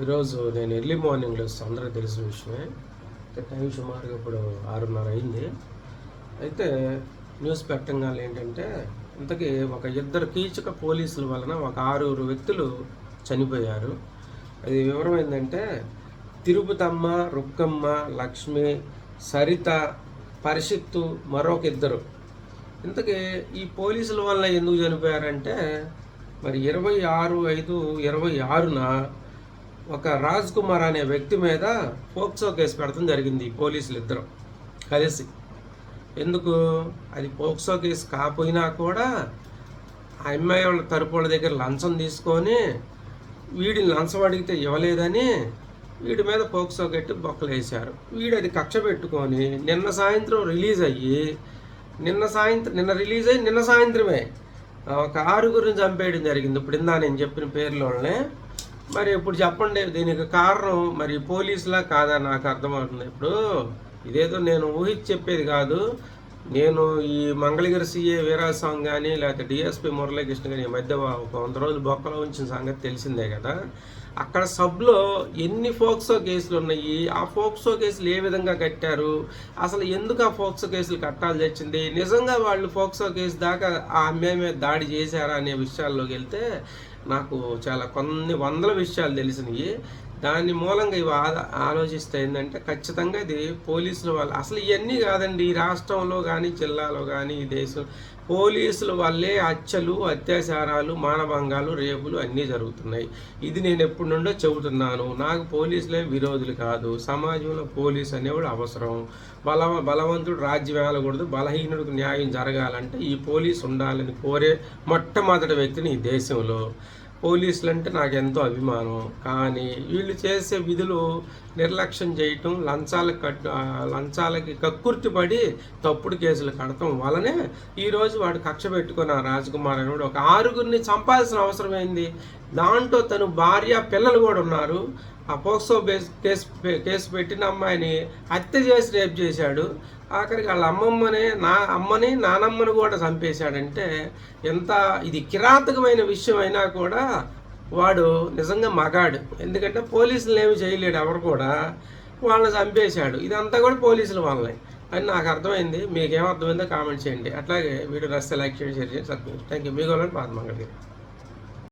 ఈరోజు నేను ఎర్లీ మార్నింగ్లో అందరికీ తెలిసిన విషయమే. టైం సుమారుగా ఇప్పుడు 6:30 అయింది. అయితే న్యూస్ పెట్టంగానే ఏంటంటే ఇంతకీ ఒక ఇద్దరు కీచక పోలీసుల వలన ఒక 6 వ్యక్తులు చనిపోయారు. అది వివరం ఏంటంటే తిరుపతమ్మ, రుక్కమ్మ, లక్ష్మి, సరిత, పరిషత్తు, మరొక ఇద్దరు. ఇంతకీ ఈ పోలీసుల వల్ల ఎందుకు చనిపోయారంటే మరి 26/5/26న ఒక రాజ్ కుమార్ అనే వ్యక్తి మీద పోక్సో కేసు పెడతాం జరిగింది ఈ పోలీసులు ఇద్దరు కలిసి. ఎందుకు అది పోక్సో కేసు కాకపోయినా కూడా ఆ అమ్మాయి వాళ్ళ తరపు వాళ్ళ దగ్గర లంచం తీసుకొని వీడిని లంచం అడిగితే ఇవ్వలేదని వీడి మీద పోక్సో కట్టి బొక్కలు వేశారు. వీడు అది కక్ష పెట్టుకొని నిన్న సాయంత్రం రిలీజ్ అయ్యి నిన్న సాయంత్రమే ఒక 6 చంపేయడం జరిగింది. ఇప్పుడు ఇందా నేను చెప్పిన పేర్లోనే. మరి ఇప్పుడు చెప్పండి, దీనికి కారణం మరి పోలీసులా కాదా నాకు అర్థమవుతుంది. ఇప్పుడు ఇదేదో నేను ఊహించి చెప్పేది కాదు. నేను ఈ మంగళగిరి సిఏ వీరాస్వామి కానీ లేకపోతే డిఎస్పి మురళీకృష్ణ కానీ ఈ మధ్య ఒక 100 రోజులు బొక్కలో ఉంచిన సంగతి తెలిసిందే కదా. అక్కడ సబ్లో ఎన్ని ఫోక్సో కేసులు ఉన్నాయి, ఆ ఫోక్సో కేసులు ఏ విధంగా కట్టారు, అసలు ఎందుకు ఆ ఫోక్సో కేసులు కట్టాల్సి వచ్చింది, నిజంగా వాళ్ళు ఫోక్సో కేసు దాకా ఆ అమ్మాయి మీద దాడి చేశారా అనే విషయాల్లోకి వెళ్తే నాకు చాలా కొన్ని వందల విషయాలు తెలిసినవి. దాని మూలంగా ఇవి ఆలోచిస్తే ఏంటంటే ఖచ్చితంగా ఇది పోలీసుల వల్ల. అసలు ఇవన్నీ కాదండి, ఈ రాష్ట్రంలో కానీ జిల్లాలో కానీ ఈ దేశం పోలీసుల వల్లే హత్యలు, అత్యాచారాలు, మానభంగాలు, రేపులు అన్నీ జరుగుతున్నాయి. ఇది నేను ఎప్పటి నుండో చెబుతున్నాను. నాకు పోలీసులే విరోధులు కాదు. సమాజంలో పోలీసు అనేవాడు అవసరం. బలవంతుడు రాజ్యం ఏలకూడదు, బలహీనుడికి న్యాయం జరగాలంటే ఈ పోలీసు ఉండాలని కోరే మొట్టమొదటి వ్యక్తిని ఈ దేశంలో. పోలీసులు అంటే నాకు ఎంతో అభిమానం. కానీ వీళ్ళు చేసే విధులు నిర్లక్ష్యం చేయటం, లంచాలకి కక్కుర్తిపడి తప్పుడు కేసులు కడటం వలనే ఈరోజు వాడు కక్ష పెట్టుకున్న రాజ్కుమార్ అనేవాడు ఒక 6 చంపాల్సిన అవసరం ఏంది. దాంట్లో తను భార్య, పిల్లలు కూడా ఉన్నారు. ఆ పోక్సో కేసు పెట్టిన అమ్మాయిని హత్య చేసి రేపు చేశాడు. ఆఖరికి వాళ్ళ అమ్మని నానమ్మని కూడా చంపేశాడంటే ఎంత ఇది కిరాతకమైన విషయం అయినా కూడా వాడు నిజంగా మగాడు. ఎందుకంటే పోలీసులు ఏమి చేయలేడు, ఎవరు కూడా వాళ్ళని చంపేశాడు. ఇదంతా కూడా పోలీసుల వల్లనే అని నాకు అర్థమైంది. మీకేమర్థమైందో కామెంట్ చేయండి. అట్లాగే వీడియో నచ్చితే లైక్ చేయండి, షేర్ చేయండి, సబ్స్క్రైబ్. Thank you. మీ గోలని పాత మంగళగిరి.